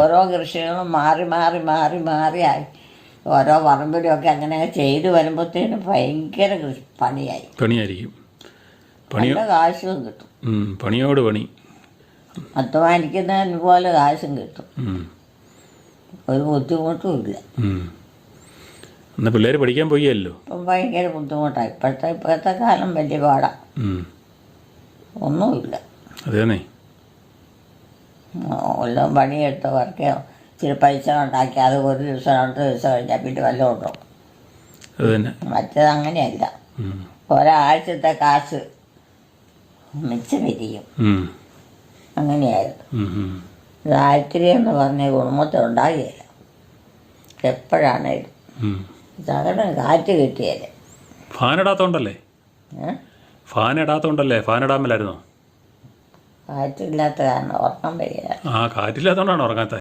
ഓരോ കൃഷികളും മാറി മാറി മാറി മാറിയായി ഓരോ പറമ്പിലുമൊക്കെ അങ്ങനെ ചെയ്തു വരുമ്പോഴത്തേനും ഭയങ്കര പണിയായിരിക്കും. നല്ല കാശും കിട്ടും. പണിയോട് പണി. അധ്വാനിക്കുന്നതിന് പോലെ കാശും കിട്ടും. ഒരു ബുദ്ധിമുട്ടും ഇല്ല. എന്നാ പിള്ളേർ പഠിക്കാൻ പോയല്ലോ. ഇപ്പം ഭയങ്കര ബുദ്ധിമുട്ടാണ്. ഇപ്പോഴത്തെ കാലം വലിയ പാടാണ്. ഒന്നുമില്ല. അതേന്നേ. എല്ലാം പണിയെടുത്തവർക്ക് ഇച്ചിരി പൈസ ഉണ്ടാക്കി അത് ഒരു ദിവസം 2 ദിവസം കഴിഞ്ഞാൽ പിന്നെ വല്ലതും ഉണ്ടോ? മറ്റേത് അങ്ങനെയല്ല. ഒരാഴ്ചത്തെ കാശ് മിച്ചമിരിക്കും. അങ്ങനെയായിരുന്നു. ദാരിദ്ര്യം എന്ന് പറഞ്ഞ കുടുംബത്തിൽ ഉണ്ടാകുകയില്ല. എപ്പോഴാണേലും ശകലം കാറ്റ് കിട്ടിയല്ലേ. ഫാൻ ഇടാത്തോണ്ടല്ലേ? ഫാൻ ഇടാൻ മേലായിരുന്നോ? കാറ്റില്ലാത്ത കാരണം ഉറക്കം വരിക. കാറ്റില്ലാത്തോണ്ടാണ് ഉറങ്ങാത്ത.